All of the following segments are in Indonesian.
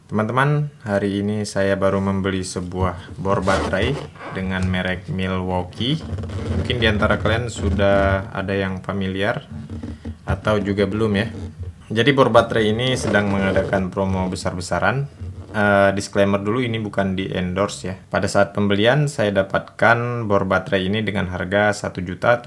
Teman-teman, hari ini saya baru membeli sebuah bor baterai dengan merek Milwaukee. Mungkin di antara kalian sudah ada yang familiar atau juga belum ya. Jadi bor baterai ini sedang mengadakan promo besar-besaran. Disclaimer dulu, ini bukan di endorse ya. Pada saat pembelian saya dapatkan bor baterai ini dengan harga 1.790.000.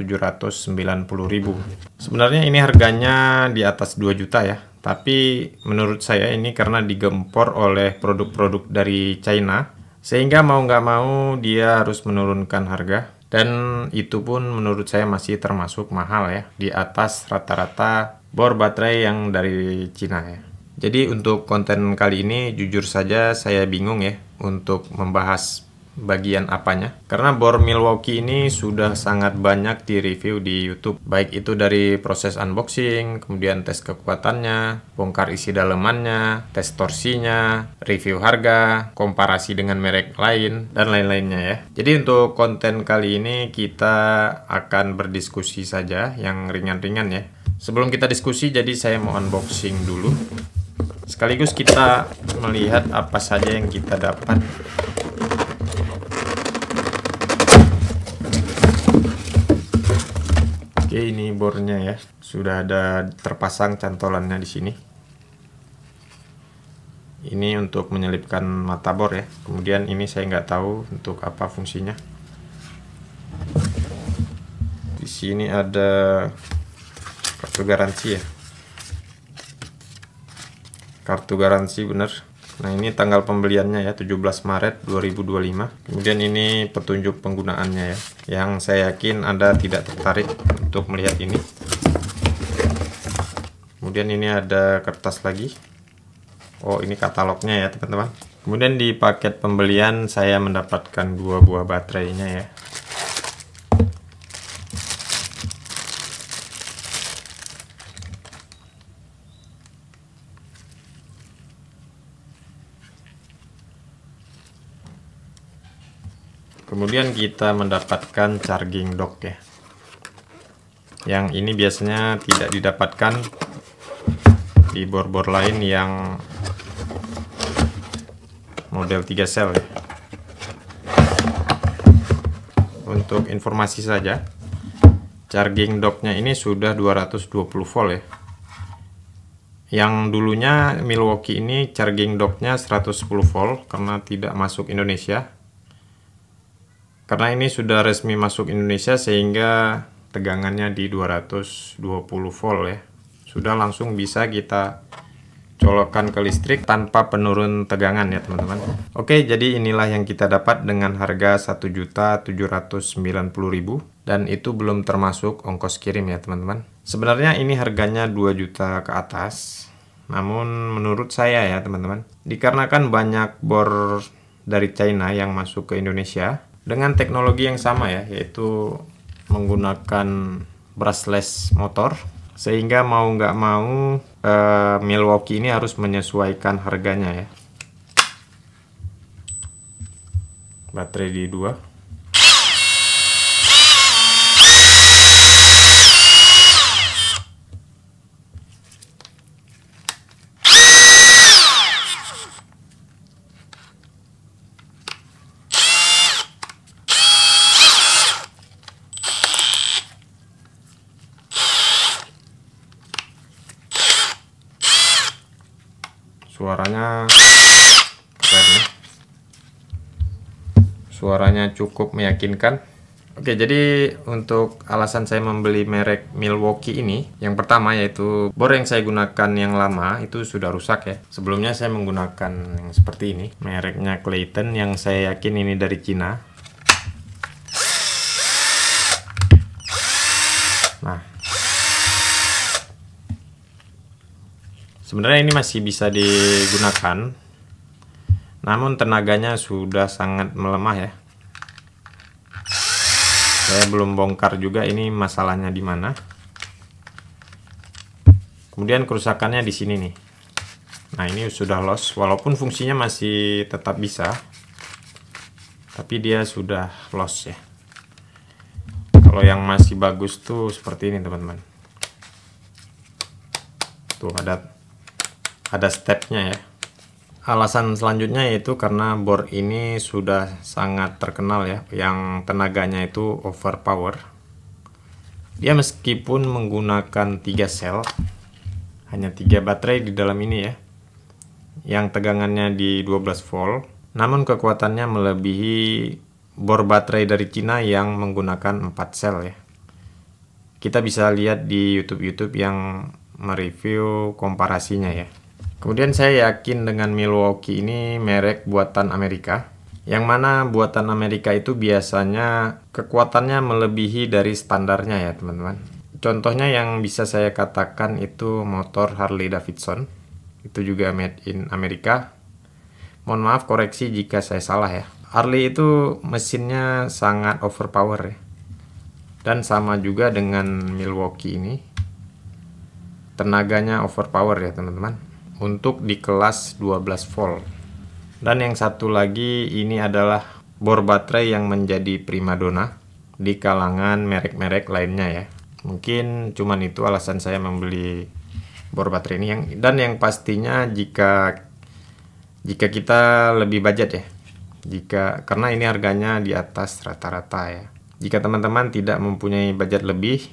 Sebenarnya ini harganya di atas 2 juta ya. Tapi menurut saya ini karena digempor oleh produk-produk dari China, sehingga mau nggak mau dia harus menurunkan harga. Dan itu pun menurut saya masih termasuk mahal ya, di atas rata-rata bor baterai yang dari Cina ya. Jadi untuk konten kali ini jujur saja saya bingung ya untuk membahas bagian apanya. Karena bor Milwaukee ini sudah sangat banyak di review di YouTube. Baik itu dari proses unboxing, kemudian tes kekuatannya, bongkar isi dalemannya, tes torsinya, review harga, komparasi dengan merek lain, dan lain-lainnya ya. Jadi untuk konten kali ini kita akan berdiskusi saja yang ringan-ringan ya. Sebelum kita diskusi, jadi saya mau unboxing dulu. Sekaligus kita melihat apa saja yang kita dapat. Oke, ini bornya ya. Sudah ada terpasang cantolannya di sini. Ini untuk menyelipkan mata bor ya. Kemudian ini saya nggak tahu untuk apa fungsinya. Di sini ada kartu garansi ya. Kartu garansi bener. Nah, ini tanggal pembeliannya ya, 17 Maret 2025. Kemudian ini petunjuk penggunaannya ya, yang saya yakin Anda tidak tertarik untuk melihat ini. Kemudian ini ada kertas lagi. Oh, ini katalognya ya teman-teman. Kemudian di paket pembelian saya mendapatkan 2 buah baterainya ya. Kemudian kita mendapatkan charging dock ya. Yang ini biasanya tidak didapatkan di bor-bor lain yang model 3 sel ya. Untuk informasi saja, charging docknya ini sudah 220 volt ya. Yang dulunya Milwaukee ini charging docknya 110 volt karena tidak masuk Indonesia. Karena ini sudah resmi masuk Indonesia sehingga tegangannya di 220 volt ya. Sudah langsung bisa kita colokkan ke listrik tanpa penurun tegangan ya teman-teman. Oke, jadi inilah yang kita dapat dengan harga 1.790.000 dan itu belum termasuk ongkos kirim ya teman-teman. Sebenarnya ini harganya 2 juta ke atas. Namun menurut saya ya teman-teman, dikarenakan banyak bor dari China yang masuk ke Indonesia dengan teknologi yang sama ya, yaitu menggunakan brushless motor, sehingga mau nggak mau Milwaukee ini harus menyesuaikan harganya ya. Baterai di 2. Suaranya keren ya. Suaranya cukup meyakinkan. Oke, jadi untuk alasan saya membeli merek Milwaukee ini, yang pertama yaitu bor yang saya gunakan yang lama itu sudah rusak ya. Sebelumnya saya menggunakan yang seperti ini, mereknya Clayton, yang saya yakin ini dari Cina. Nah, sebenarnya ini masih bisa digunakan, namun tenaganya sudah sangat melemah ya. Saya belum bongkar juga ini masalahnya di mana. Kemudian kerusakannya di sini nih. Nah, ini sudah loss, walaupun fungsinya masih tetap bisa, tapi dia sudah loss ya. Kalau yang masih bagus tuh seperti ini teman-teman. Tuh ada stepnya ya. Alasan selanjutnya yaitu karena board ini sudah sangat terkenal ya, yang tenaganya itu overpower. Dia meskipun menggunakan 3 sel, hanya 3 baterai di dalam ini ya, yang tegangannya di 12 volt, namun kekuatannya melebihi board baterai dari Cina yang menggunakan 4 sel ya. Kita bisa lihat di YouTube yang mereview komparasinya ya. Kemudian saya yakin dengan Milwaukee ini merek buatan Amerika, yang mana buatan Amerika itu biasanya kekuatannya melebihi dari standarnya ya teman-teman. Contohnya yang bisa saya katakan itu motor Harley Davidson, itu juga made in Amerika. Mohon maaf koreksi jika saya salah ya. Harley itu mesinnya sangat overpower ya. Dan sama juga dengan Milwaukee ini, tenaganya overpower ya teman-teman, untuk di kelas 12 volt. Dan yang satu lagi ini adalah bor baterai yang menjadi primadona di kalangan merek-merek lainnya ya. Mungkin cuman itu alasan saya membeli bor baterai ini, dan yang pastinya jika kita lebih budget ya. Karena ini harganya di atas rata-rata ya. Jika teman-teman tidak mempunyai budget lebih,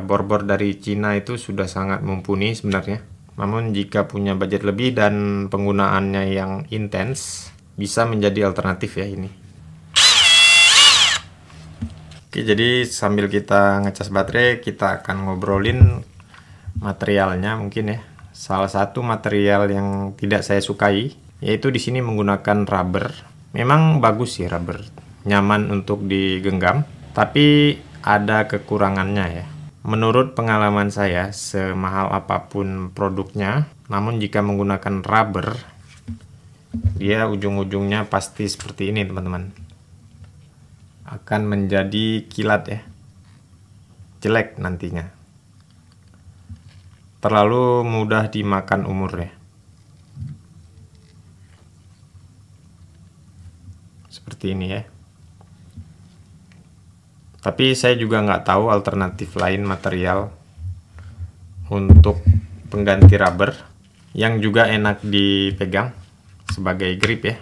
bor-bor dari Cina itu sudah sangat mumpuni sebenarnya. Namun jika punya budget lebih dan penggunaannya yang intens, bisa menjadi alternatif ya ini. Oke, jadi sambil kita ngecas baterai, kita akan ngobrolin materialnya mungkin ya. Salah satu material yang tidak saya sukai, yaitu di sini menggunakan rubber. Memang bagus sih rubber, nyaman untuk digenggam, tapi ada kekurangannya ya. Menurut pengalaman saya, semahal apapun produknya, namun jika menggunakan rubber, dia ujung-ujungnya pasti seperti ini teman-teman. Akan menjadi kilat ya. Jelek nantinya. Terlalu mudah dimakan umur ya. Seperti ini ya. Tapi saya juga nggak tahu alternatif lain material untuk pengganti rubber yang juga enak dipegang sebagai grip ya.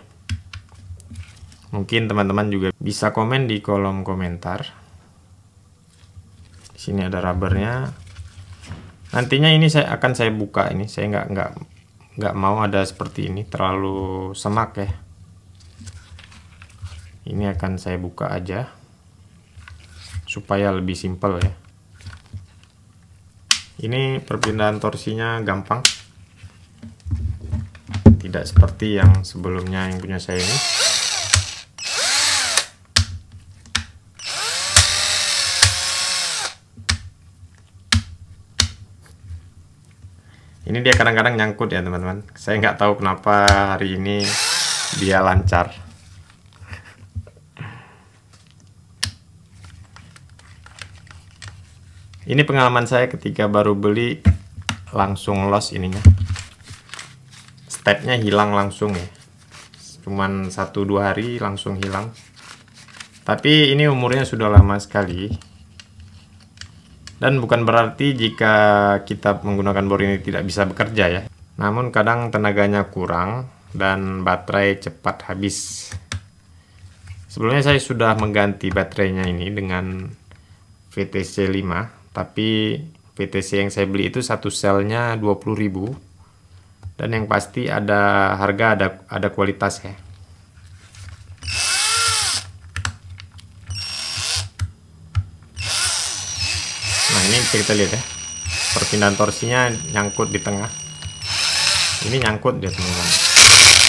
Mungkin teman-teman juga bisa komen di kolom komentar. Di sini ada rubbernya. Nantinya ini akan saya buka ini. Saya nggak mau ada seperti ini, terlalu semak ya. Ini akan saya buka aja supaya lebih simpel ya. Ini perpindahan torsinya gampang, tidak seperti yang sebelumnya yang punya saya ini. Ini dia kadang-kadang nyangkut ya teman-teman. Saya nggak tahu kenapa hari ini dia lancar. Ini pengalaman saya ketika baru beli, langsung loss ininya. Stepnya hilang langsung ya. Cuman 1-2 hari langsung hilang. Tapi ini umurnya sudah lama sekali. Dan bukan berarti jika kita menggunakan bor ini tidak bisa bekerja ya. Namun kadang tenaganya kurang dan baterai cepat habis. Sebelumnya saya sudah mengganti baterainya ini dengan VTC 5. Tapi VTC yang saya beli itu satu selnya 20.000, dan yang pasti ada harga, ada kualitas ya. Nah ini bisa kita lihat ya, perpindahan torsinya nyangkut di tengah. Ini nyangkut dia teman-teman.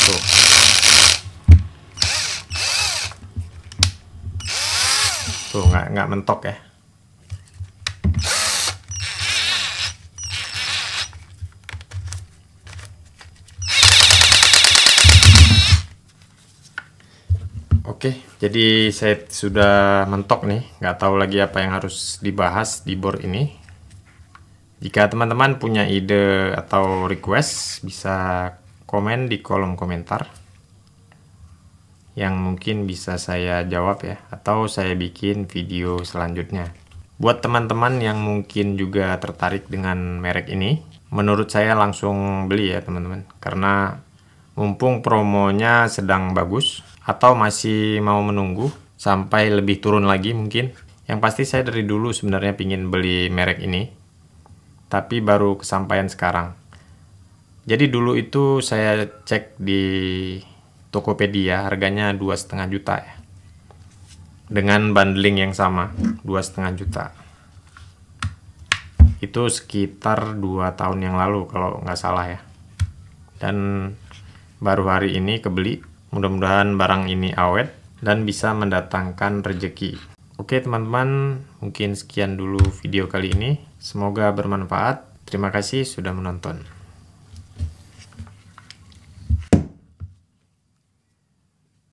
Tuh. Tuh nggak mentok ya. Oke, jadi saya sudah mentok nih, nggak tahu lagi apa yang harus dibahas di board ini. Jika teman-teman punya ide atau request, bisa komen di kolom komentar, yang mungkin bisa saya jawab ya, atau saya bikin video selanjutnya. Buat teman-teman yang mungkin juga tertarik dengan merek ini, menurut saya langsung beli ya teman-teman, karena mumpung promonya sedang bagus, atau masih mau menunggu sampai lebih turun lagi mungkin. Yang pasti saya dari dulu sebenarnya pingin beli merek ini, tapi baru kesampaian sekarang. Jadi dulu itu saya cek di Tokopedia, harganya 2,5 juta ya. Dengan bundling yang sama, 2,5 juta. Itu sekitar 2 tahun yang lalu kalau nggak salah ya. Dan baru hari ini kebeli. Mudah-mudahan barang ini awet dan bisa mendatangkan rezeki. Oke teman-teman, mungkin sekian dulu video kali ini. Semoga bermanfaat. Terima kasih sudah menonton.